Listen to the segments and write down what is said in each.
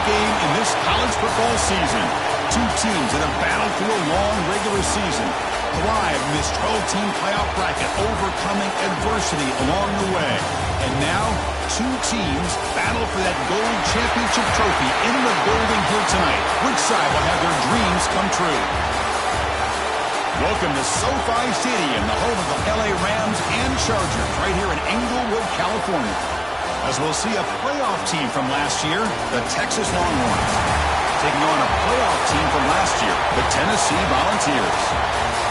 game in this college football season. Two teams that have battled through a long regular season, thrived in this 12-team playoff bracket, overcoming adversity along the way. And now, two teams battle for that gold championship trophy in the building here tonight. Which side will have their dreams come true? Welcome to SoFi Stadium, the home of the LA Rams and Chargers, right here in Inglewood, California. As we'll see a playoff team from last year, the Texas Longhorns, taking on a playoff team from last year, the Tennessee Volunteers.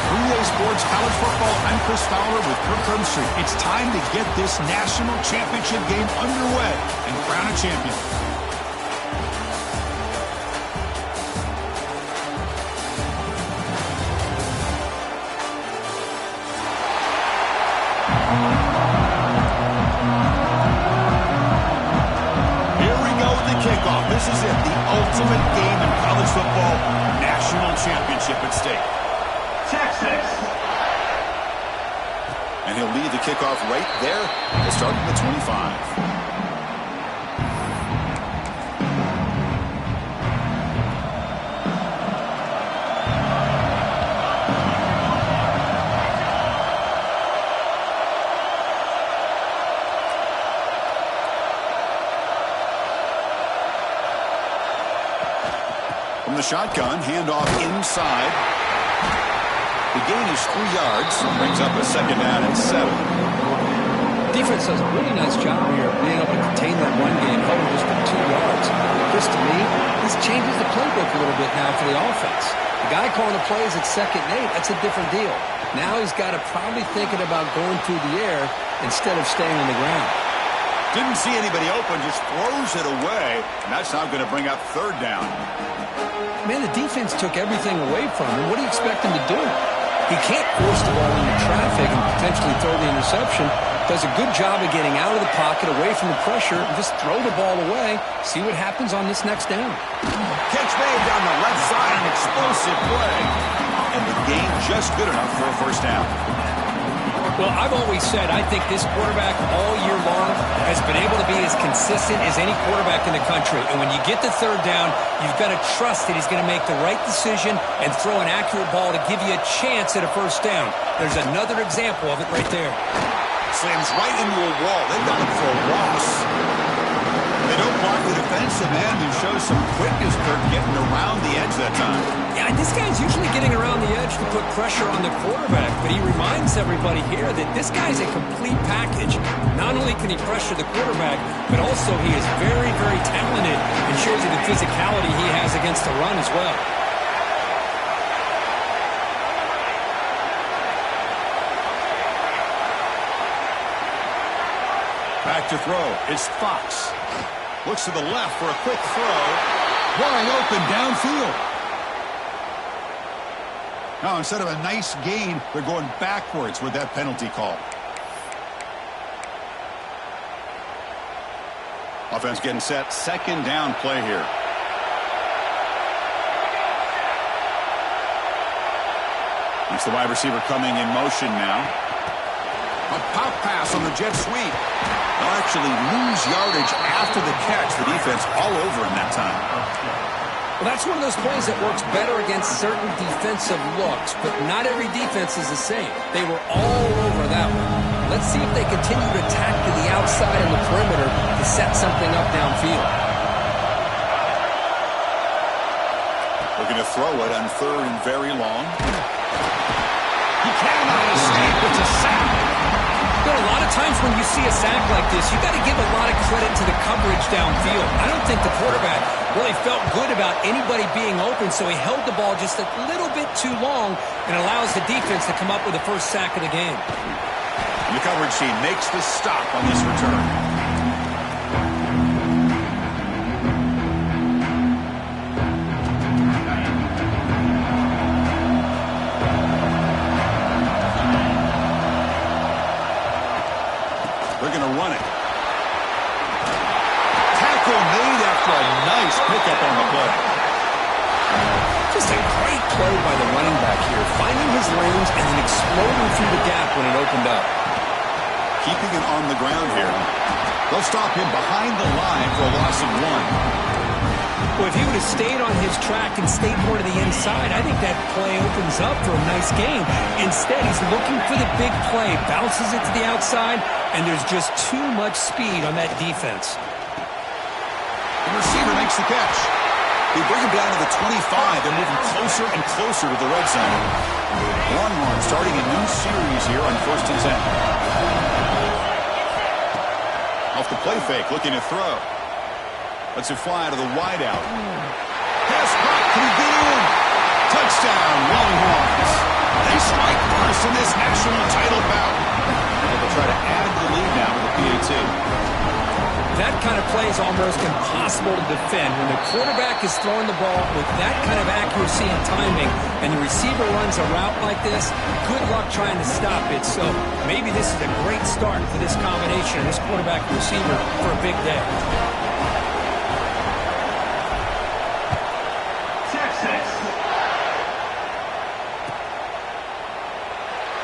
3-Day Sports College Football, I'm Chris Fowler with Kirk Herbstreit. It's time to get this national championship game underway and crown a champion. Kickoff. This is it, the ultimate game in college football, national championship at stake. Texas. And he'll lead the kickoff right there. We'll start at the 25. From the shotgun, handoff inside. The gain is 3 yards. Brings up a second down and 7. Defense does a really nice job here of being able to contain that run game, holding just for 2 yards. Chris, to me, this changes the playbook a little bit now for the offense. The guy calling the plays at 2nd and 8, that's a different deal. Now he's got to probably thinking about going through the air instead of staying on the ground. Didn't see anybody open, just throws it away. And that's now going to bring up 3rd down. Man, the defense took everything away from him. What do you expect him to do? He can't force the ball into traffic and potentially throw the interception. Does a good job of getting out of the pocket, away from the pressure, and just throw the ball away. See what happens on this next down. Catch made down the left side, an explosive play. And the gain just good enough for a 1st down. Well, I've always said I think this quarterback all year long has been able to be as consistent as any quarterback in the country. And when you get to 3rd down, you've got to trust that he's going to make the right decision and throw an accurate ball to give you a chance at a 1st down. There's another example of it right there. Slams right into a wall. They've got him for a loss. They don't block the defensive end and show some quickness, Kirk, getting around the edge that time. Yeah, this guy's usually getting around the edge to put pressure on the quarterback, but he reminds everybody here that this guy's a complete package. Not only can he pressure the quarterback, but also he is very, very talented and shows you the physicality he has against the run as well. Back to throw. It's Fox. Looks to the left for a quick throw. Wide open downfield. Now, instead of a nice gain, they're going backwards with that penalty call. Offense getting set. 2nd down play here. It's the wide receiver coming in motion now. A pop pass on the jet sweep. They'll actually lose yardage after the catch. The defense all over him that time. Well, that's one of those plays that works better against certain defensive looks, but not every defense is the same. They were all over that one. Let's see if they continue to attack to the outside and the perimeter to set something up downfield. Looking to throw it on 3rd and very long. He cannot escape. It's a sack. But a lot of times when you see a sack like this, you got to give a lot of credit to the coverage downfield. I don't think the quarterback really felt good about anybody being open, so he held the ball just a little bit too long and allows the defense to come up with the 1st sack of the game. And the coverage team makes the stop on this return. They're going to run it. Tackle made after a nice pickup on the play. Just a great play by the running back here, finding his lanes and then exploding through the gap when it opened up. Keeping it on the ground here. They'll stop him behind the line for a loss of 1. Well, if he would have stayed on his track and stayed more to the inside, I think that play opens up for a nice game. Instead, he's looking for the big play, bounces it to the outside, and there's just too much speed on that defense. The receiver makes the catch. They bring him down to the 25. They're moving closer and closer to the red zone. Longhorn starting a new series here on 1st and 10. Off the play fake, looking to throw. Lets it fly to the wideout. Pass block, can he get in? Touchdown, Longhorns. They strike first in this national title bout. They'll try to add to the lead now with the PAT. That kind of play is almost impossible to defend. When the quarterback is throwing the ball with that kind of accuracy and timing, and the receiver runs a route like this, good luck trying to stop it. So maybe this is a great start for this combination, this quarterback and receiver, for a big day.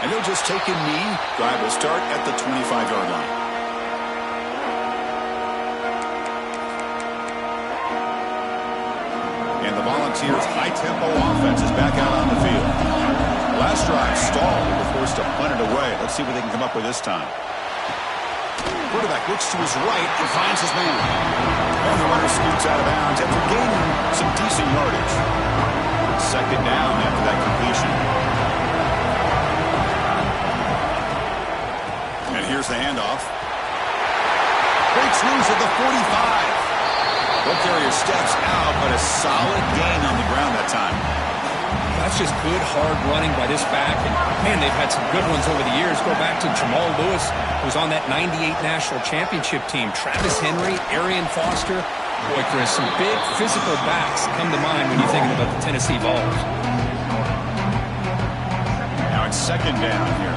And they'll just take a knee. Drive will start at the 25-yard line. And the Volunteers' high-tempo offense is back out on the field. Last drive stalled. They were forced to punt it away. Let's see what they can come up with this time. Quarterback looks to his right and finds his man. And the runner scoots out of bounds after gaining some decent yardage. Second down after that completion. And here's the handoff. Breaks loose at the 45. Ball carrier steps out, but a solid gain on the ground that time. That's just good, hard running by this back. And, man, they've had some good ones over the years. Go back to Jamal Lewis, who was on that 98 National Championship team. Travis Henry, Arian Foster. Boy, Chris, some big physical backs come to mind when you're thinking about the Tennessee Vols. Now it's second down here.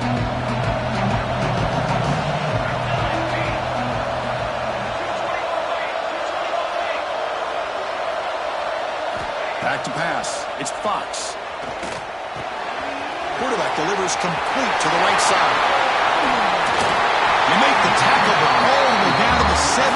Back to pass. It's Fox. Quarterback delivers complete to the right side. They make the tackle, but all the way down to the 17.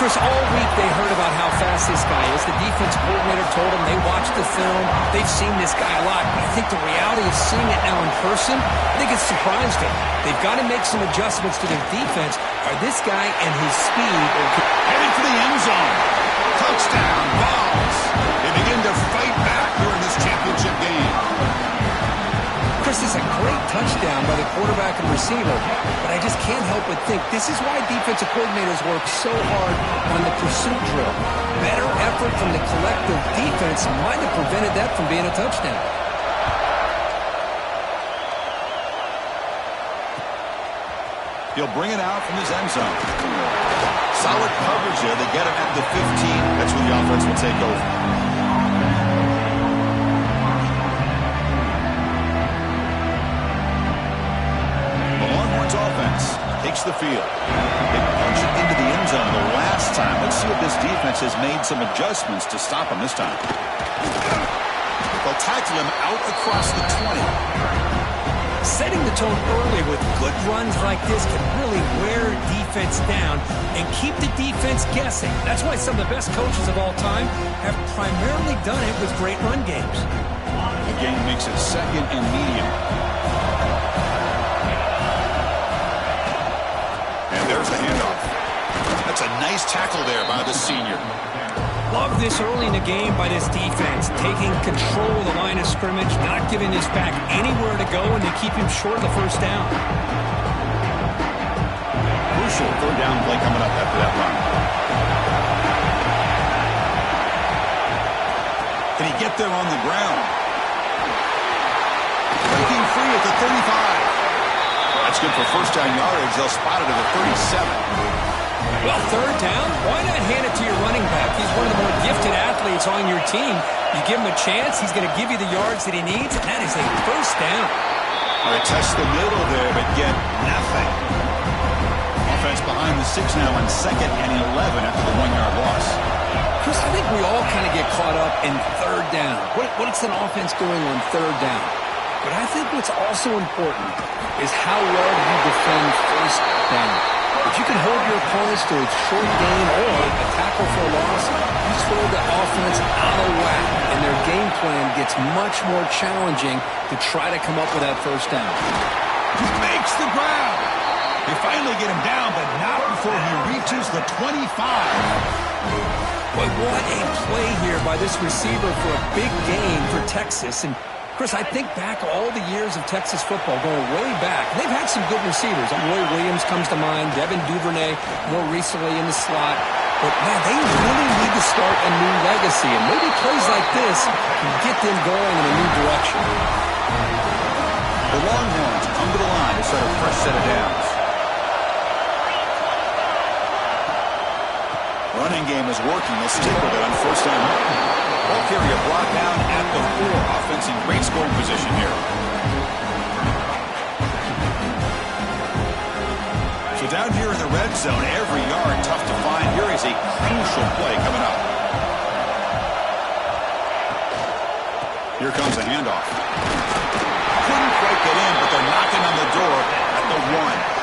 Chris, all week they heard about how fast this guy is. The defense coordinator told them they watched the film. They've seen this guy a lot. But I think the reality of seeing it now in person, I think it's surprised them. They've got to make some adjustments to their defense. Are this guy and his speed heading for the end zone? Touchdown, Vols. They begin to fight back here in this championship game. Chris, this is a great touchdown by the quarterback and receiver, but I just can't help but think this is why defensive coordinators work so hard on the pursuit drill. Better effort from the collective defense might have prevented that from being a touchdown. He'll bring it out from his end zone. Solid coverage there. They get him at the 15. That's where the offense will take over. The Longhorns offense takes the field. They punch it into the end zone the last time. Let's see if this defense has made some adjustments to stop him this time. They'll tackle him out across the 20. Setting the tone early with good runs like this can really wear defense down and keep the defense guessing. That's why some of the best coaches of all time have primarily done it with great run games. The game makes it second and medium. And there's the handoff. That's a nice tackle there by the senior. Love this early in the game by this defense, taking control of the line of scrimmage, not giving this back anywhere to go, and to keep him short of the first down. Crucial third down play coming up after that run. Can he get there on the ground? Breaking free at the 35. That's good for first down yardage. They'll spot it at the 37. Well, third down, why not hand it to your running back? He's one of the more gifted athletes on your team. You give him a chance, he's going to give you the yards that he needs, and that is a first down. They test the middle there, but get nothing. Offense behind the 6 now on second and 11 after the 1-yard loss. Chris, I think we all kind of get caught up in third down. What's an offense doing on third down? But I think what's also important is how well do you defend first down. If you can hold your opponents to a short gain or a tackle for a loss, you throw the offense out of whack, and their game plan gets much more challenging to try to come up with that first down. He makes the grab. They finally get him down, but not before he reaches the 25. Boy, what a play here by this receiver for a big gain for Texas. And Chris, I think back all the years of Texas football, going way back. They've had some good receivers. Roy Williams comes to mind, Devin Duvernay more recently in the slot. But, man, they really need to start a new legacy. And maybe plays like this can get them going in a new direction. The Longhorns come to the line to set a fresh set of downs. Running game is working. They'll stick with it on first down. Ball carrier brought down at the 4. Offense in great scoring position here. So down here in the red zone, every yard tough to find. Here is a crucial play coming up. Here comes a handoff. Couldn't quite get in, but they're knocking on the door at the 1.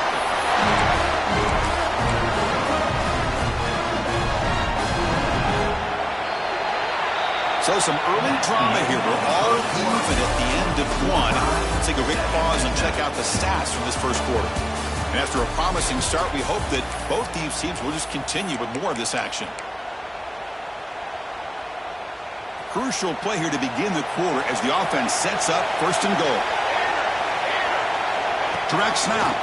So some early drama here. We're all even at the end of 1. Let's take a quick pause and check out the stats from this first quarter. And after a promising start, we hope that both these teams will just continue with more of this action. Crucial play here to begin the quarter as the offense sets up first and goal. Direct snap.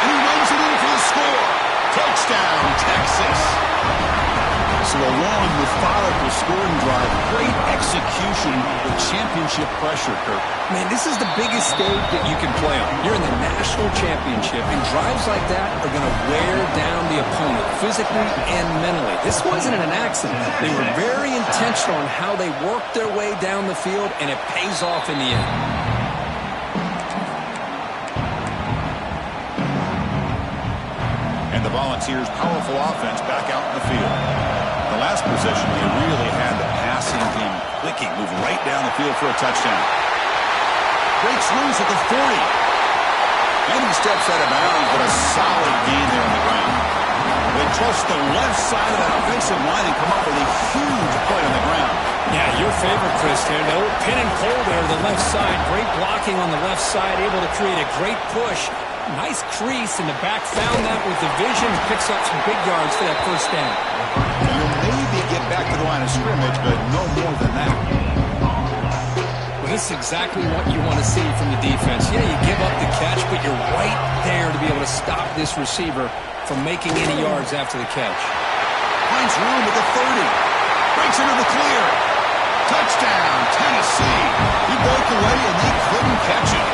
And he runs it in for the score. Touchdown, Texas. So a long, methodical scoring drive. Great execution with championship pressure, Kirk. Man, this is the biggest stage that you can play on. You're in the national championship, and drives like that are going to wear down the opponent physically and mentally. This wasn't an accident. They were very intentional on how they worked their way down the field, and it pays off in the end. And the Volunteers' powerful offense back out in the field. The last possession, they really had the passing game clicking, move right down the field for a touchdown. Breaks loose at the 40. And he steps out of bounds, but a solid gain there on the ground. They trust the left side of that offensive line and come up with a huge play on the ground. Yeah, your favorite, Chris, here. No pin and pull there to the left side. Great blocking on the left side, able to create a great push. Nice crease, and the back found that with the vision. Picks up some big yards for that first down. You'll maybe get back to the line of scrimmage, but no more than that. Well, this is exactly what you want to see from the defense. Yeah, you give up the catch, but you're right there to be able to stop this receiver from making any yards after the catch. Finds room at the 30. Breaks into the clear. Touchdown, Tennessee. He broke away, and they couldn't catch it.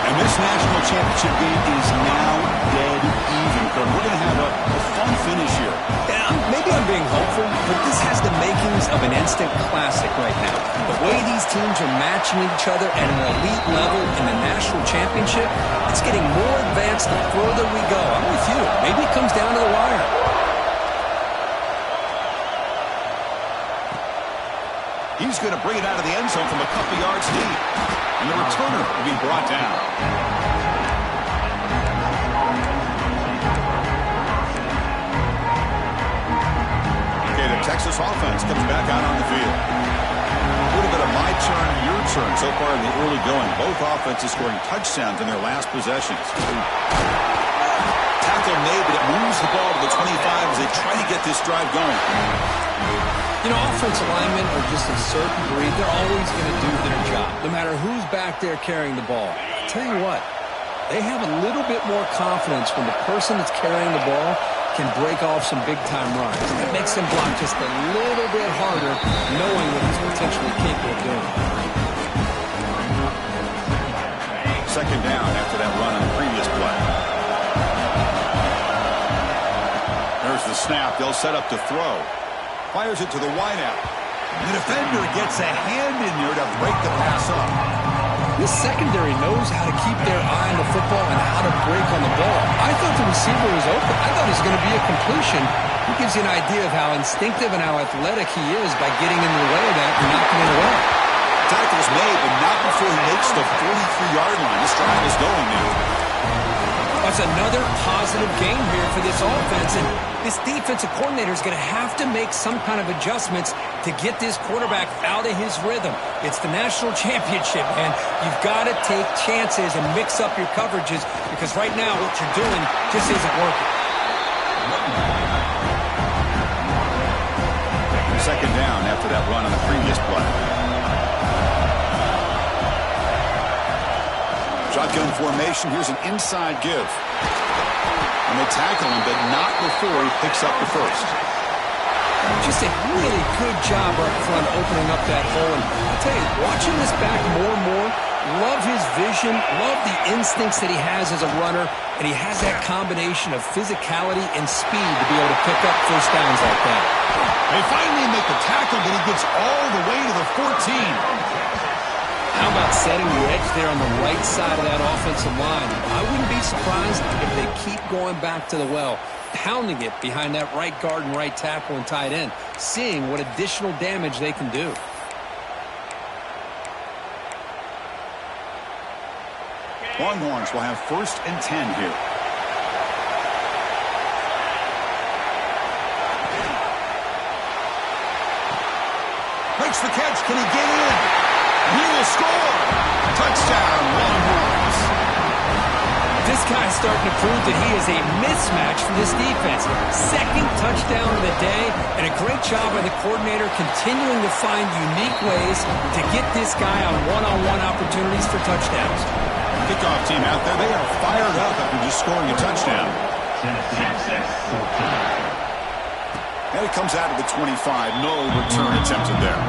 And this national championship game is now dead even. We're going to have a fun finish here. Yeah, maybe I'm being hopeful, but this has the makings of an instant classic right now. The way these teams are matching each other at an elite level in the national championship, it's getting more advanced the further we go. I'm with you. Maybe it comes down to the wire. He's going to bring it out of the end zone from a couple yards deep. And the returner will be brought down. Okay, the Texas offense comes back out on the field. A little bit of my turn, your turn so far in the early going. Both offenses scoring touchdowns in their last possessions. Tackle made, but it moves the ball to the 25 as they try to get this drive going. You know, offensive linemen are just a certain breed. They're always going to do their job, no matter who's back there carrying the ball. I'll tell you what, they have a little bit more confidence when the person that's carrying the ball can break off some big-time runs. It makes them block just a little bit harder, knowing what he's potentially capable of doing. Second down after that run on the previous play. There's the snap. They'll set up to throw. Fires it to the wideout. The defender gets a hand in there to break the pass up. This secondary knows how to keep their eye on the football and how to break on the ball. I thought the receiver was open. I thought it was going to be a completion. It gives you an idea of how instinctive and how athletic he is by getting in the way of that and knocking it away. Tackle's made, but not before he makes the 43-yard line. This drive is going now. I That's another positive game here for this offense, and this defensive coordinator is going to have to make some kind of adjustments to get this quarterback out of his rhythm. It's the national championship, man. You've got to take chances and mix up your coverages because right now what you're doing just isn't working. Second down after that run on the previous play. Shotgun formation. Here's an inside give. And they tackle him, but not before he picks up the first. Just a really good job up front opening up that hole. And I'll tell you, watching this back more and more, love his vision, love the instincts that he has as a runner, and he has that combination of physicality and speed to be able to pick up first downs like that. They finally make the tackle, but he gets all the way to the 14. How about setting the edge there on the right side of that offensive line? I wouldn't be surprised if they keep going back to the well, pounding it behind that right guard and right tackle and tight end, seeing what additional damage they can do. Longhorns will have 1st and 10 here. Makes the catch. Can he get in? He will score. Touchdown, Longhorns. This guy's starting to prove that he is a mismatch for this defense. Second touchdown of the day, and a great job by the coordinator continuing to find unique ways to get this guy on one-on-one opportunities for touchdowns. Kickoff team out there, they are fired up after just scoring a touchdown. And it comes out of the 25. No return attempted there.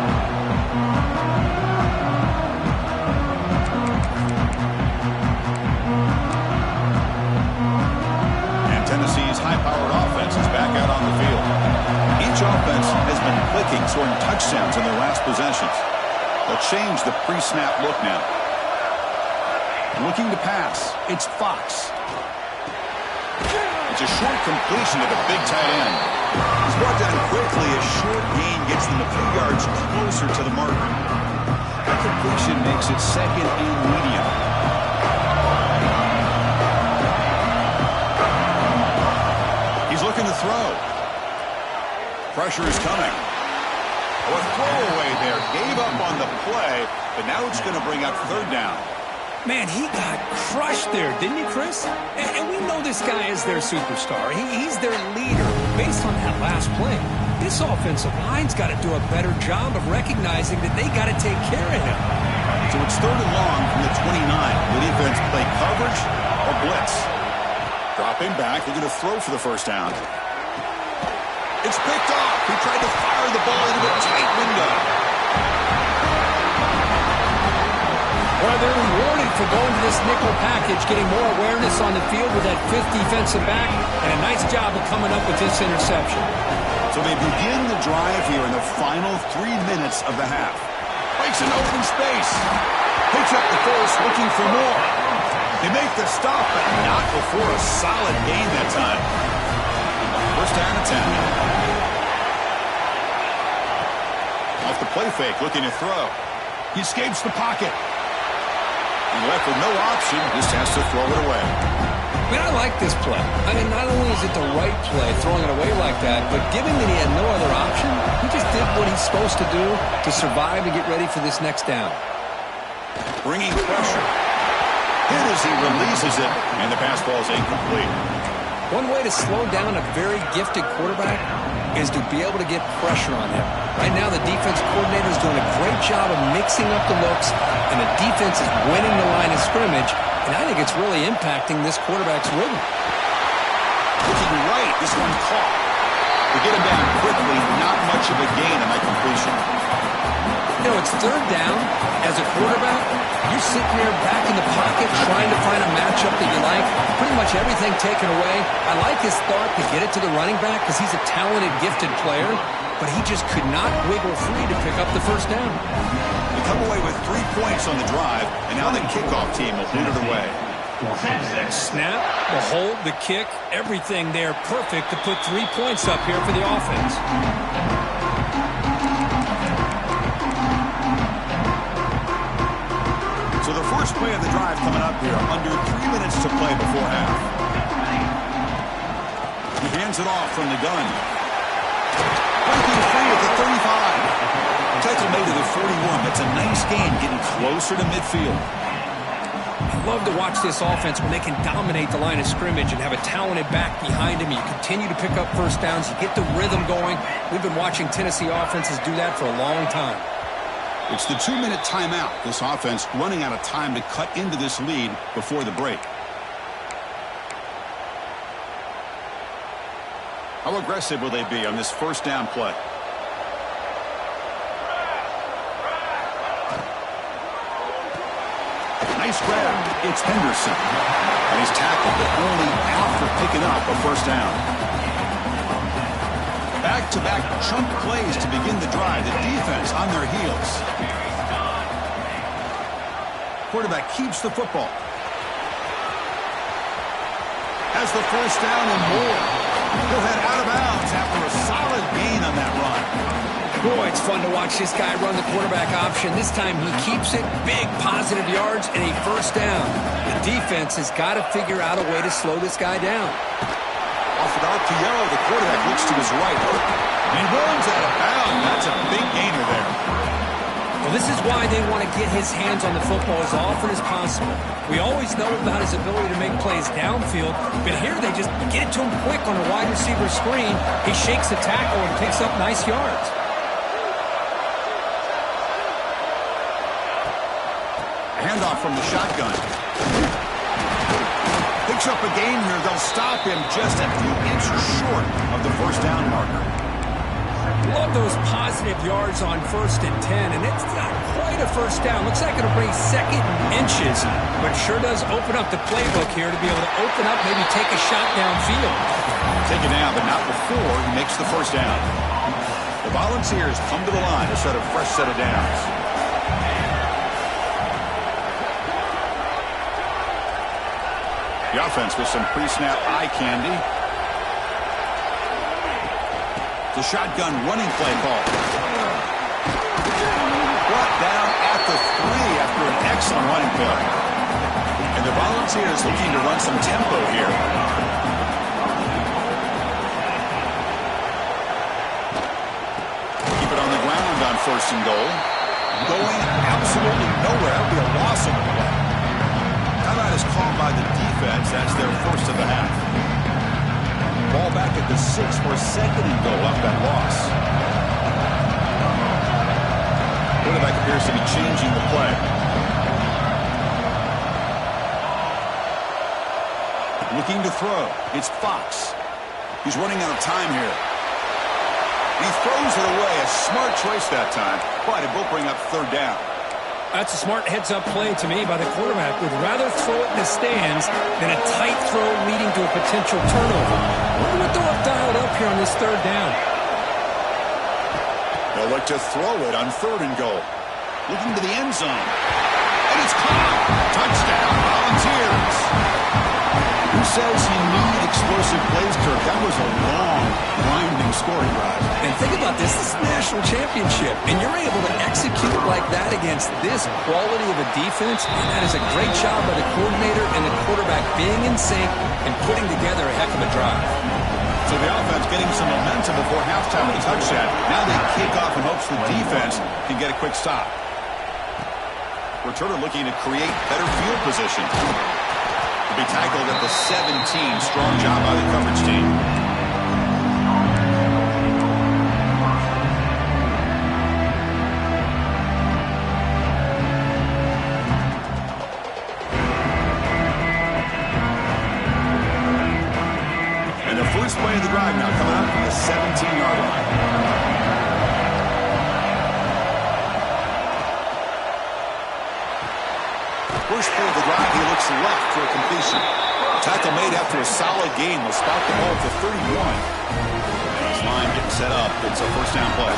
Tennessee's high-powered offense is back out on the field. Each offense has been clicking, scoring touchdowns in their last possessions. They'll change the pre-snap look now. Looking to pass, it's Fox. It's a short completion to the big tight end. He's brought down quickly. A short gain gets them a few yards closer to the marker. That completion makes it 2nd and medium. Looking to throw. Pressure is coming. Oh, a throwaway there. Gave up on the play, but now it's going to bring up 3rd down. Man, he got crushed there, didn't he, Chris? And we know this guy is their superstar. He's their leader. Based on that last play, this offensive line's got to do a better job of recognizing that they got to take care of him. So it's 3rd and long from the 29. The defense play coverage or blitz. Dropping back, they're going to throw for the first down. It's picked off. He tried to fire the ball into a tight window. Well, they're rewarded for going to this nickel package, getting more awareness on the field with that 5th defensive back, and a nice job of coming up with this interception. So they begin the drive here in the final 3 minutes of the half. Breaks an open space. Picks up the force, looking for more. They make the stop, but not before a solid gain that time. 1st down and 10. Off the play fake, looking to throw. He escapes the pocket. He left with no option, just has to throw it away. Man, I like this play. I mean, not only is it the right play, throwing it away like that, but given that he had no other option, he just did what he's supposed to do to survive and get ready for this next down. Bringing pressure. Hit as he releases it, and the pass ball is incomplete. One way to slow down a very gifted quarterback is to be able to get pressure on him. Right now, the defense coordinator is doing a great job of mixing up the looks, and the defense is winning the line of scrimmage, and I think it's really impacting this quarterback's rhythm. Looking right, this one caught. To get him down quickly, not much of a gain on that completion. You know, it's 3rd down. As a quarterback, you're sitting there back in the pocket trying to find a matchup that you like. Pretty much everything taken away. I like his thought to get it to the running back because he's a talented, gifted player, but he just could not wiggle free to pick up the first down. They come away with 3 points on the drive, and now the kickoff team will boot it away. Snap, the hold, the kick, everything there perfect to put 3 points up here for the offense. So the first play of the drive coming up here, under 3 minutes to play before half. He hands it off from the gun. Breaking free at the 35. Tackle made to the 41. That's a nice gain, getting closer to midfield. I love to watch this offense when they can dominate the line of scrimmage and have a talented back behind him. You continue to pick up first downs. You get the rhythm going. We've been watching Tennessee offenses do that for a long time. It's the 2-minute timeout. This offense running out of time to cut into this lead before the break. How aggressive will they be on this first down play? Nice grab. It's Henderson. And he's tackled, but only after picking up a first down. Back-to-back chunk plays to begin the drive. The defense on their heels. Quarterback keeps the football. Has the first down and more. He'll head out of bounds after a solid gain on that run. Boy, it's fun to watch this guy run the quarterback option. This time he keeps it, big positive yards, and a first down. The defense has got to figure out a way to slow this guy down. Off it out to Yellow. The quarterback looks to his right. And runs out of bounds. That's a big gainer there. Well, this is why they want to get his hands on the football as often as possible. We always know about his ability to make plays downfield, but here they just get it to him quick on a wide receiver screen. He shakes the tackle and picks up nice yards. Handoff from the shotgun. Picks up a gain here. They'll stop him just a few inches short of the first down marker. Love those positive yards on 1st and 10, and it's not quite a first down. Looks like it'll bring second and inches, but sure does open up the playbook here to be able to open up, maybe take a shot downfield. Take it down, but not before he makes the first down. The Volunteers come to the line to set a fresh set of downs. The offense with some pre-snap eye candy. The shotgun running play call. Brought down at the 3 after an excellent running play. And the Volunteers looking to run some tempo here. Keep it on the ground on 1st and goal. Going absolutely nowhere. That would be a loss of the play. Timeout is called by the defense. That's their first of the half. Ball back at the 6 for 2nd and goal off that loss. Quarterback appears to be changing the play. Looking to throw. It's Fox. He's running out of time here. He throws it away. A smart choice that time. But it will bring up 3rd down. That's a smart heads-up play to me by the quarterback. Would rather throw it in the stands than a tight throw leading to a potential turnover. Wonder what they'll have dialed up here on this 3rd down. They'll look to throw it on 3rd and goal. Looking to the end zone. And it's caught. Touchdown, Volunteers. Who says you need explosive plays, Kirk? That was a long, winding scoring drive. And think about this. This is a national championship, and you're able to execute like that against this quality of a defense. And that is a great job by the coordinator and the quarterback being in sync and putting together a heck of a drive. So the offense getting some momentum before halftime with a touchdown. Now they kick off in hopes the defense can get a quick stop. Returner looking to create better field position. To be tackled at the 17. Strong job by the coverage team. And the first play of the drive now coming up from the 17-yard line. First play of the drive, he looks left for a completion. Tackle made after a solid gain. Will spot the ball at the 31. His line getting set up. It's a first down play.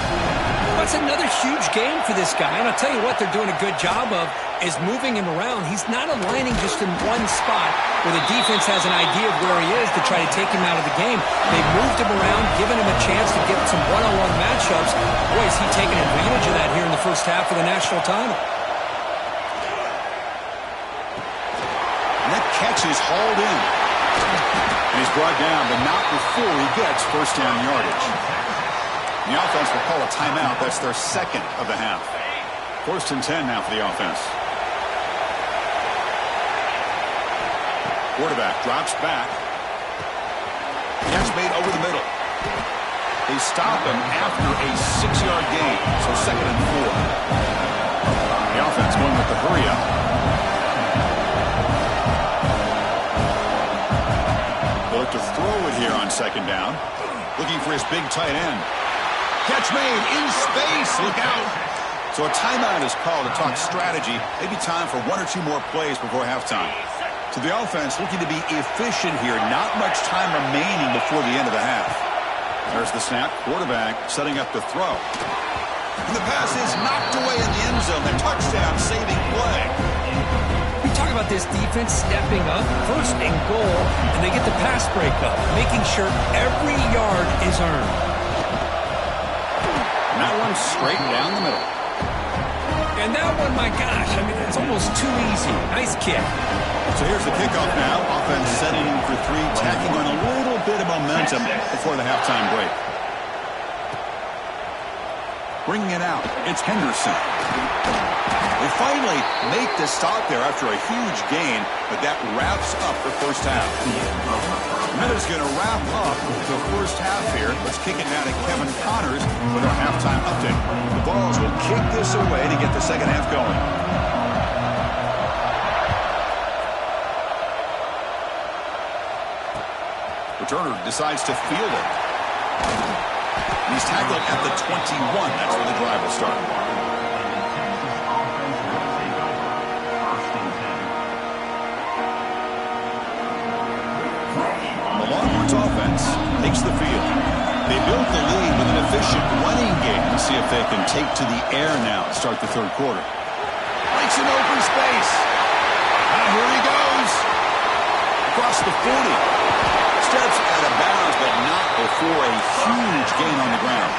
That's another huge game for this guy. And I'll tell you what they're doing a good job of is moving him around. He's not aligning just in one spot where the defense has an idea of where he is to try to take him out of the game. They've moved him around, given him a chance to get some one-on-one matchups. Boy, is he taking advantage of that here in the first half of the national title. Catch is hauled in. And he's brought down, but not before he gets first down yardage. The offense will call a timeout. That's their second of the half. 1st and 10 now for the offense. Quarterback drops back. Catch made over the middle. They stop him after a 6-yard gain. So 2nd and 4. The offense going with the hurry up. They'll look to throw it here on 2nd down. Looking for his big tight end. Catch made in space. Look out. So a timeout is called to talk strategy. Maybe time for 1 or 2 more plays before halftime. So the offense looking to be efficient here. Not much time remaining before the end of the half. There's the snap. Quarterback setting up the throw. And the pass is knocked away in the end zone. A touchdown saving play. We talk about this defense stepping up, 1st and goal, and they get the pass breakup, making sure every yard is earned. And that one straight down the middle. And that one, my gosh, I mean, it's almost too easy. Nice kick. So here's the kickoff now. Offense setting in for 3, tacking on a little bit of momentum before the halftime break. Bringing it out, it's Henderson. They finally make the stop there after a huge gain, but that wraps up the first half. That is going to wrap up the first half here. Let's kick it now to Kevin Connors with our halftime update. The Vols will kick this away to get the second half going. Returner decides to field it. He's tackled at the 21. That's where the drive will start. The Longhorns offense takes the field. They built the lead with an efficient running game. Let's see if they can take to the air now to start the 3rd quarter. Breaks an open space. Here he goes. Across the 40. Steps out of bounds, but not before a huge gain on the ground.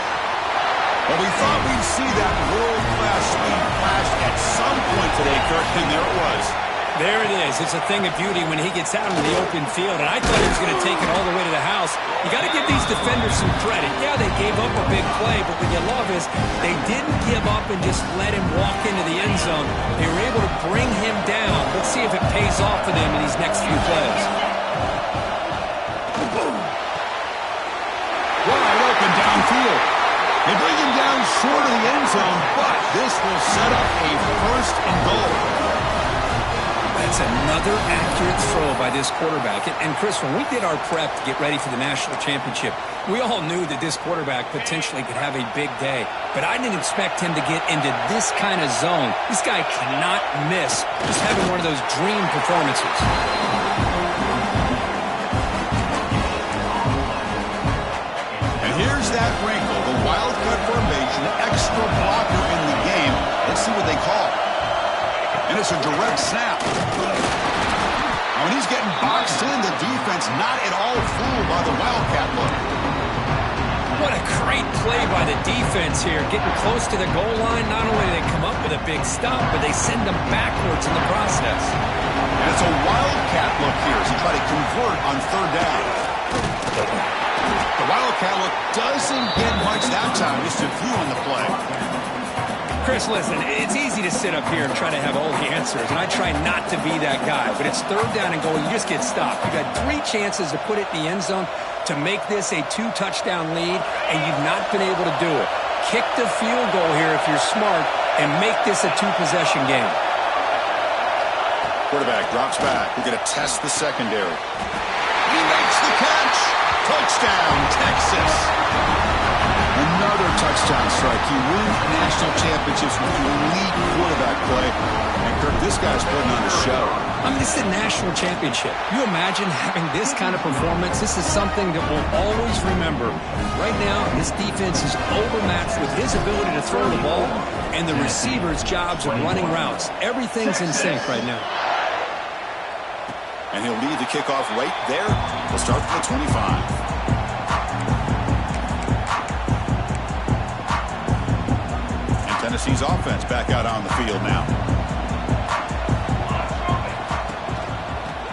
Well, we thought we'd see that world-class speed flash at some point today, Kirk, and there it was. There it is. It's a thing of beauty when he gets out in the open field, and I thought he was going to take it all the way to the house. You got to give these defenders some credit. Yeah, they gave up a big play, but what you love is they didn't give up and just let him walk into the end zone. They were able to bring him down. Let's see if it pays off for them in these next few plays. Wide open downfield. They bring him down short of the end zone, but this will set up a 1st and goal. That's another accurate throw by this quarterback. And Chris, when we did our prep to get ready for the national championship, we all knew that this quarterback potentially could have a big day. But I didn't expect him to get into this kind of zone. This guy cannot miss. Just having one of those dream performances. Here's that wrinkle, the wildcat formation, extra blocker in the game. Let's see what they call. And it's a direct snap. Now, when he's getting boxed in, the defense not at all fooled by the wildcat look. What a great play by the defense here. Getting close to the goal line, not only do they come up with a big stop, but they send them backwards in the process. And it's a wildcat look here as he try to convert on 3rd down. The wildcat look doesn't get much that time, just a few on the play. Chris, listen, it's easy to sit up here and try to have all the answers, and I try not to be that guy, but it's 3rd down and goal. You just get stopped. You've got 3 chances to put it in the end zone to make this a 2-touchdown lead, and you've not been able to do it. Kick the field goal here if you're smart and make this a 2-possession game. Quarterback drops back. We're going to test the secondary. He makes the catch. Touchdown, Texas. Another touchdown strike. You win national championships with elite quarterback play. And Kirk, this guy's putting on a show. I mean, this is a national championship. You imagine having this kind of performance? This is something that we'll always remember. Right now, this defense is overmatched with his ability to throw the ball and the receivers' jobs of running routes. Everything's in sync right now. And he'll lead the kickoff right there. We'll start from the 25. And Tennessee's offense back out on the field now.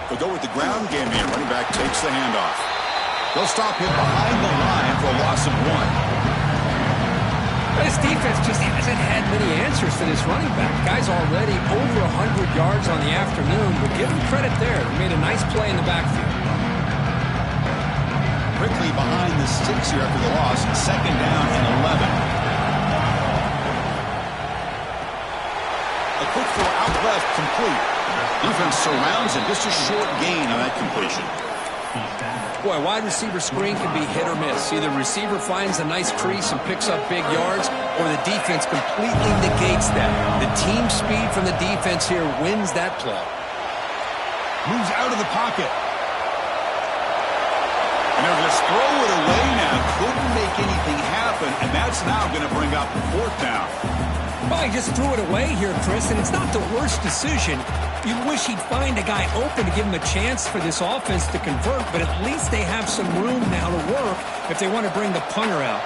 They'll go with the ground game here. Running back takes the handoff. They'll stop him behind the line for a loss of 1. This defense just hasn't had many answers for this running back. Guy's already over 100 yards on the afternoon, but give him credit there. He made a nice play in the backfield. Quickly behind the sticks here after the loss. 2nd down and 11. A quick throw out left, complete. Defense surrounds him. Just a short gain on that completion. Boy, wide receiver screen can be hit or miss. Either receiver finds a nice crease and picks up big yards, or the defense completely negates that. The team speed from the defense here wins that play. Moves out of the pocket. And they'll just throw it away now. Couldn't make anything happen, and that's now going to bring up 4th down. Well, he just threw it away here, Chris, and it's not the worst decision. You wish he'd find a guy open to give him a chance for this offense to convert, but at least they have some room now to work if they want to bring the punter out.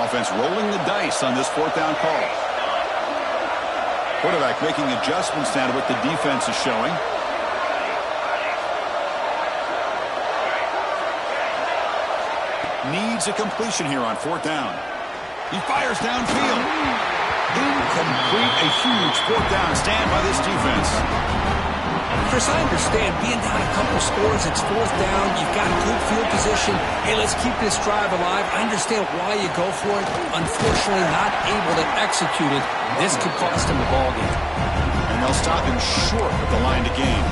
Offense rolling the dice on this 4th down call. Quarterback making adjustments now to what the defense is showing. Needs a completion here on 4th down. He fires downfield. Incomplete. A huge 4th down stand by this defense. Chris, I understand being down a couple scores, it's 4th down, you've got good field position. Hey, let's keep this drive alive. I understand why you go for it. Unfortunately, not able to execute it. This could cost him the ball game. And they'll stop him short of the line to gain.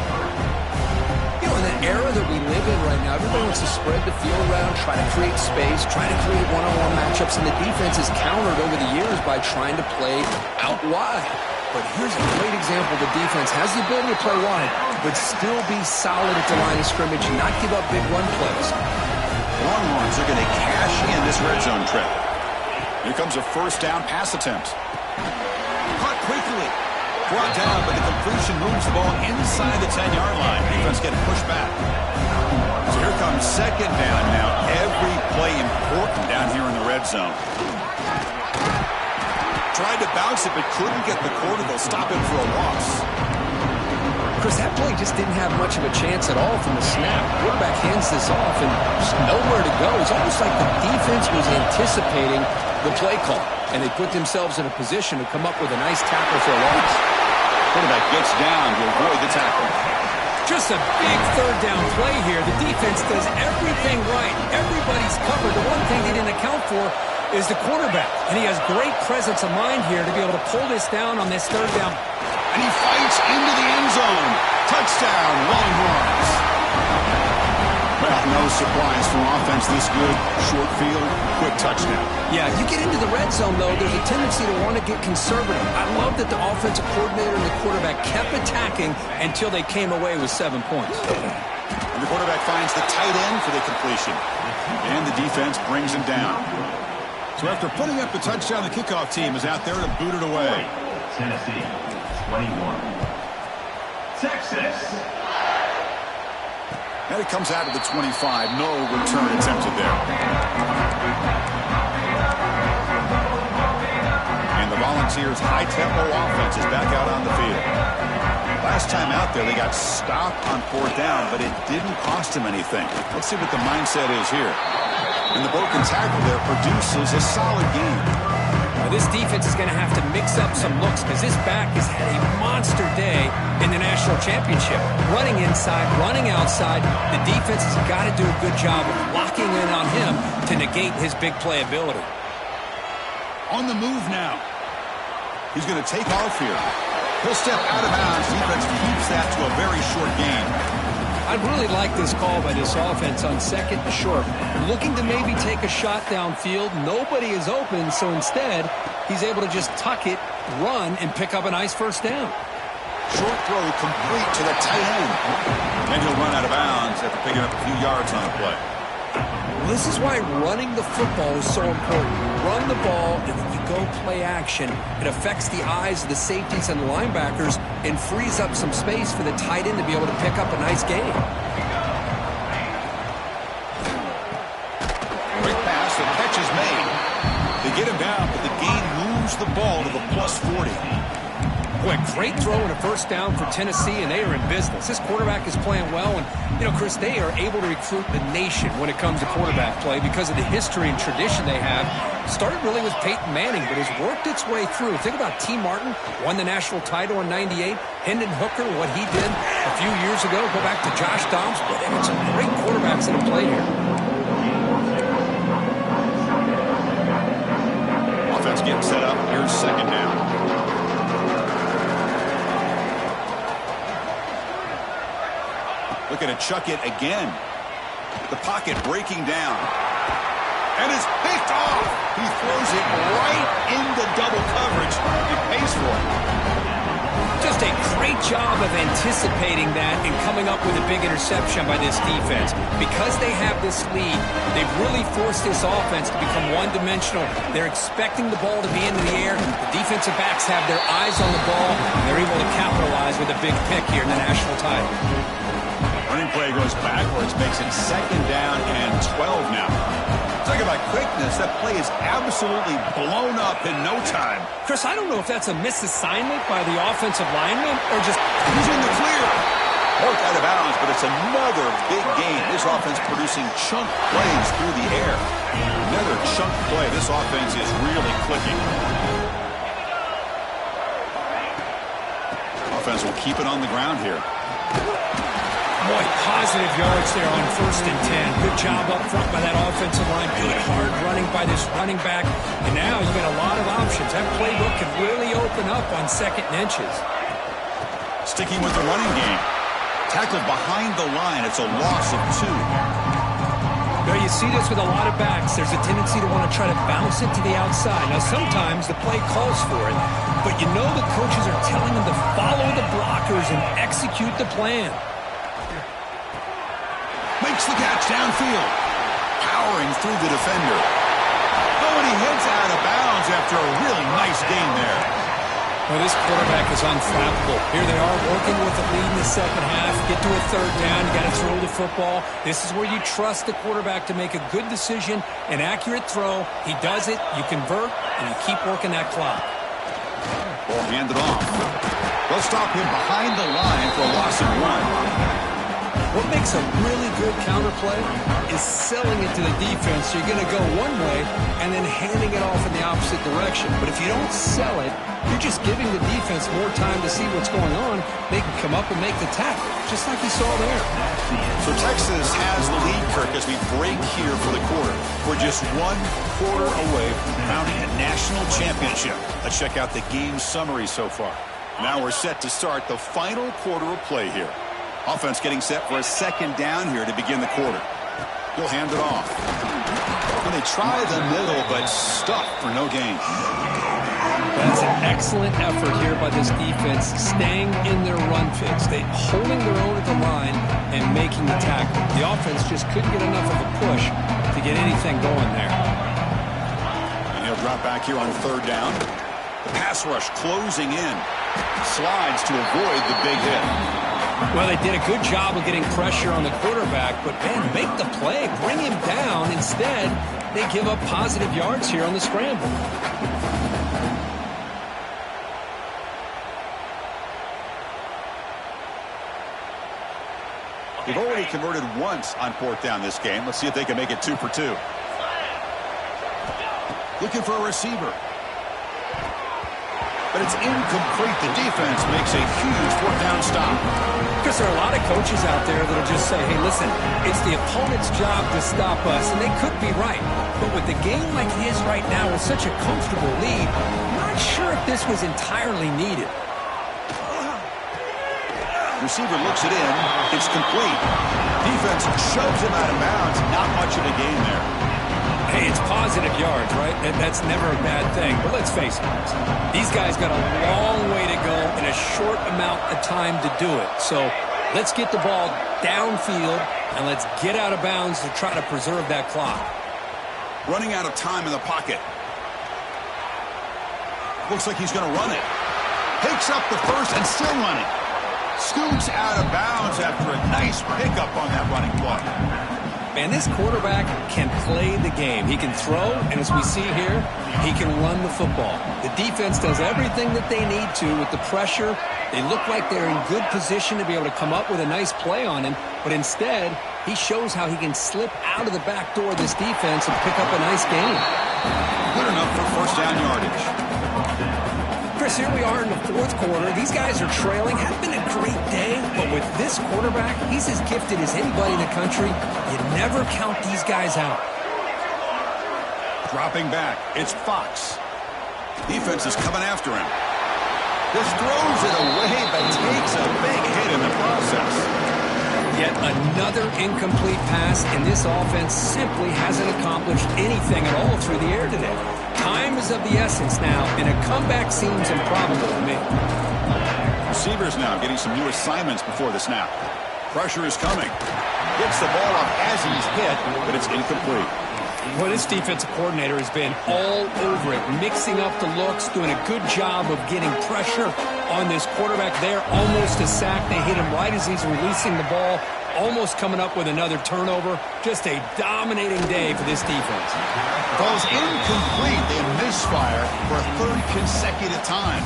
You know, in the era that we live in right now, everybody wants to spread the field around, try to create space, try to create one-on-one matchups, and the defense is countered over the years by trying to play out wide. But here's a great example. The defense has the ability to play wide, but still be solid at the line of scrimmage and not give up big run plays. Longhorns are going to cash in this red zone trip. Here comes a 1st down pass attempt. Caught quickly. Brought down, but the completion moves the ball inside the 10-yard line. Defense getting pushed back. So here comes 2nd down now. Every play important down here in the red zone. Tried to bounce it, but couldn't get the quarter. They'll stop him for a loss. Chris, that play just didn't have much of a chance at all from the snap. Quarterback hands this off and just nowhere to go. It's almost like the defense was anticipating the play call, and they put themselves in a position to come up with a nice tackle for a loss. Quarterback gets down to avoid the tackle. Just a big 3rd down play here. The defense does everything right. Everybody's covered. The one thing they didn't account for is the quarterback. And he has great presence of mind here to be able to pull this down on this 3rd down. And he fights into the end zone. Touchdown, Longhorns. Well, no surprise from offense this good. Short field, quick touchdown. Yeah, you get into the red zone, though, there's a tendency to want to get conservative. I love that the offensive coordinator and the quarterback kept attacking until they came away with 7 points. And the quarterback finds the tight end for the completion. And the defense brings him down. So after putting up the touchdown, the kickoff team is out there to boot it away. Tennessee, 21. Texas. And it comes out of the 25. No return attempted there. And the Volunteers' high-tempo offense is back out on the field. Last time out there, they got stopped on 4th down, but it didn't cost them anything. Let's see what the mindset is here. And the broken tackle there produces a solid game. Now, this defense is going to have to mix up some looks because this back has had a monster day in the national championship. Running inside, running outside. The defense has got to do a good job of locking in on him to negate his big play ability. On the move now. He's going to take off here. He'll step out of bounds. Defense keeps that to a very short gain. I really like this call by this offense on 2nd and short. Looking to maybe take a shot downfield. Nobody is open, so instead, he's able to just tuck it, run, and pick up a nice 1st down. Short throw complete to the tight end. And he'll run out of bounds after picking up a few yards on the play. Well, this is why running the football is so important. Run the ball, and then you go play action. It affects the eyes of the safeties and the linebackers and frees up some space for the tight end to be able to pick up a nice gain. Quick pass, the catch is made. They get him down, but the gain moves the ball to the +40. Boy, great throw and a first down for Tennessee, and they are in business. This quarterback is playing well, and, Chris, they are able to recruit the nation when it comes to quarterback play because of the history and tradition they have. Started really with Peyton Manning, but has worked its way through. Think about T. Martin, won the national title in '98. Hendon Hooker, what he did a few years ago. Go back to Josh Dobbs. But they've got some great quarterbacks that have played here. Offense getting set up. Here's second down. Looking to chuck it again. The pocket breaking down. And it's picked off. He throws it right into double coverage. He pays for it. Just a great job of anticipating that and coming up with a big interception by this defense. Because they have this lead, they've really forced this offense to become one-dimensional. They're expecting the ball to be into the air. The defensive backs have their eyes on the ball, and they're able to capitalize with a big pick here in the national title. Running play goes backwards, makes it second down and 12 now. Talking about quickness, that play is absolutely blown up in no time. Chris, I don't know if that's a misassignment by the offensive lineman or just... He's in the clear. Marked out of bounds, but it's another big game. This offense producing chunk plays through the air. Another chunk play. This offense is really clicking. Offense will keep it on the ground here. Boy, positive yards there on 1st and 10. Good job up front by that offensive line. Good hard running by this running back. And now you've got a lot of options. That playbook can really open up on 2nd and inches. Sticking with the running game. Tackled behind the line. It's a loss of 2. Now you see this with a lot of backs. There's a tendency to want to try to bounce it to the outside. Now sometimes the play calls for it, but you know the coaches are telling them to follow the blockers and execute the plan. Makes the catch downfield. Powering through the defender. Oh, and he heads out of bounds after a really nice game there. Well, this quarterback is unflappable. Here they are working with the lead in the second half. Get to a 3rd down. You got to throw the football. This is where you trust the quarterback to make a good decision, an accurate throw. He does it. You convert, and you keep working that clock. Ball handed off. They'll stop him behind the line for a loss of 1. What makes a really good counterplay is selling it to the defense. So you're going to go one way and then handing it off in the opposite direction. But if you don't sell it, you're just giving the defense more time to see what's going on. They can come up and make the tackle, just like you saw there. So Texas has the lead, Kirk, as we break here for the quarter. We're just 1 quarter away from crowning a national championship. Let's check out the game summary so far. Now we're set to start the final quarter of play here. Offense getting set for a 2nd down here to begin the quarter. He'll hand it off. And they try the middle, but stuck for no gain. That's an excellent effort here by this defense, staying in their run fits. They holding their own at the line and making the tackle. The offense just couldn't get enough of a push to get anything going there. And he'll drop back here on 3rd down. The pass rush closing in. Slides to avoid the big hit. Well, they did a good job of getting pressure on the quarterback, but, man, make the play. Bring him down. Instead, they give up positive yards here on the scramble. They've already converted once on 4th down this game. Let's see if they can make it 2 for 2. Looking for a receiver. But it's incomplete. The defense makes a huge 4th down stop. Because there are a lot of coaches out there that will just say, hey, listen, it's the opponent's job to stop us, and they could be right. But with the game like it is right now with such a comfortable lead, I'm not sure if this was entirely needed. Receiver looks it in. It's complete. Defense shoves him out of bounds. Not much of a gain there. Hey, it's positive yards, right? That's never a bad thing. But let's face it, these guys got a long way to go in a short amount of time to do it. So let's get the ball downfield, and let's get out of bounds to try to preserve that clock. Running out of time in the pocket. Looks like he's going to run it. Takes up the first and still running. Scoots out of bounds after a nice pickup on that running play. Man, this quarterback can play the game. He can throw, and as we see here, he can run the football. The defense does everything that they need to with the pressure. They look like they're in good position to be able to come up with a nice play on him, but instead, he shows how he can slip out of the back door of this defense and pick up a nice gain. Good enough for first down yardage. Chris, here we are in the fourth quarter. These guys are trailing. Had been a great day, but with this quarterback, he's as gifted as anybody in the country. You never count these guys out. Dropping back, it's Fox. Defense is coming after him. This throws it away, but takes a big hit in the process. Yet another incomplete pass, and this offense simply hasn't accomplished anything at all through the air today. Time is of the essence now, and a comeback seems improbable to me. Receivers now getting some new assignments before the snap. Pressure is coming. Gets the ball up as he's hit, but it's incomplete. Well, this defensive coordinator has been all over it, mixing up the looks, doing a good job of getting pressure on this quarterback there. Almost a sack. They hit him right as he's releasing the ball, almost coming up with another turnover. Just a dominating day for this defense. Goes incomplete. They misfire for a third consecutive time.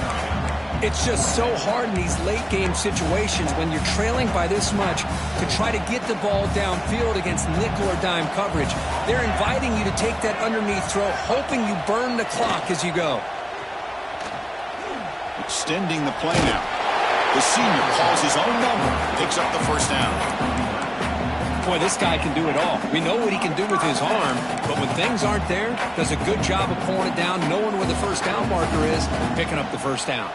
It's just so hard in these late-game situations when you're trailing by this much to try to get the ball downfield against nickel or dime coverage. They're inviting you to take that underneath throw, hoping you burn the clock as you go. Extending the play now. The senior calls his own number, picks up the first down. Boy, this guy can do it all. We know what he can do with his arm, but when things aren't there, does a good job of pulling it down, knowing where the first down marker is, and picking up the first down.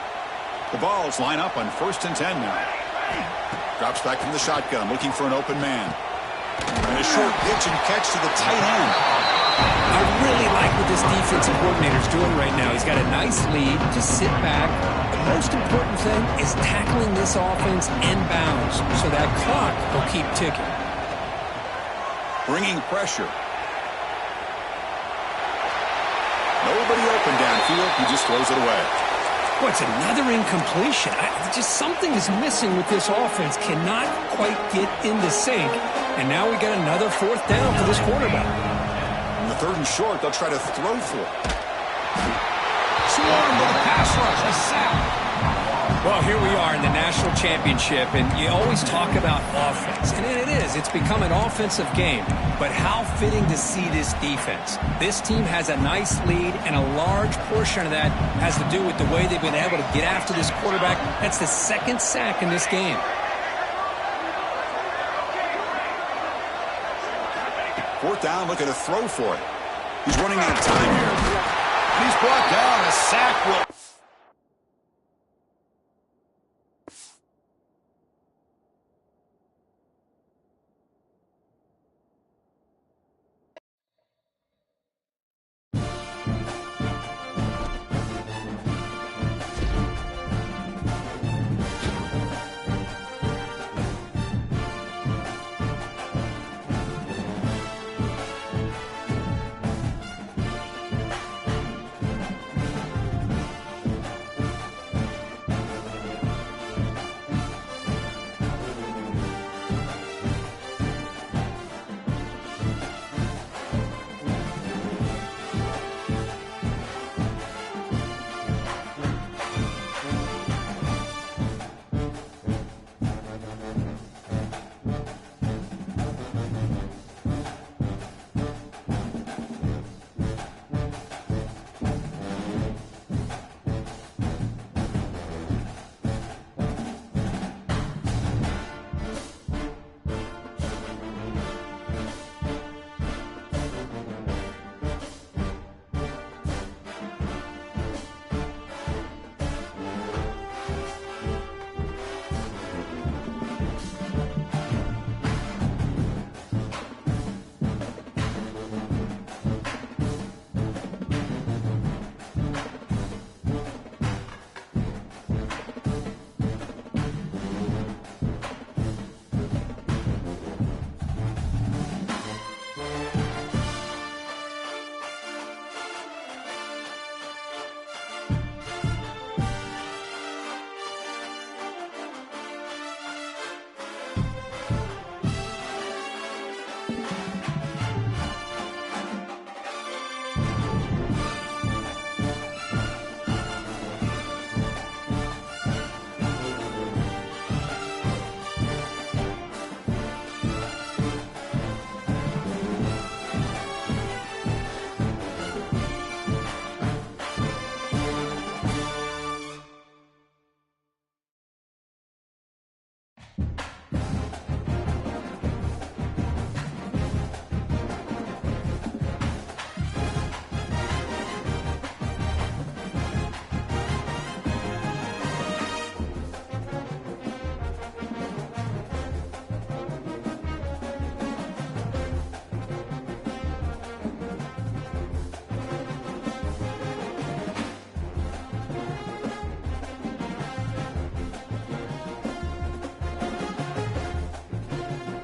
The balls line up on 1st and 10 now. Drops back from the shotgun, looking for an open man. And a short pitch and catch to the tight end. I really like what this defensive coordinator's doing right now. He's got a nice lead. Just sit back. The most important thing is tackling this offense inbounds so that clock will keep ticking. Bringing pressure. Nobody open downfield. He just throws it away. Boy, it's another incompletion. Just something is missing with this offense. Cannot quite get in the sync. And now we got another fourth down for this quarterback. In the 3rd and short, they'll try to throw for it. Swarmed with a pass rush. A sack. Well, here we are in the national championship, and you always talk about offense. And it is. It's become an offensive game. But how fitting to see this defense. This team has a nice lead, and a large portion of that has to do with the way they've been able to get after this quarterback. That's the 2nd sack in this game. 4th down, looking to throw for it. He's running out of time here. He's brought down. A sack will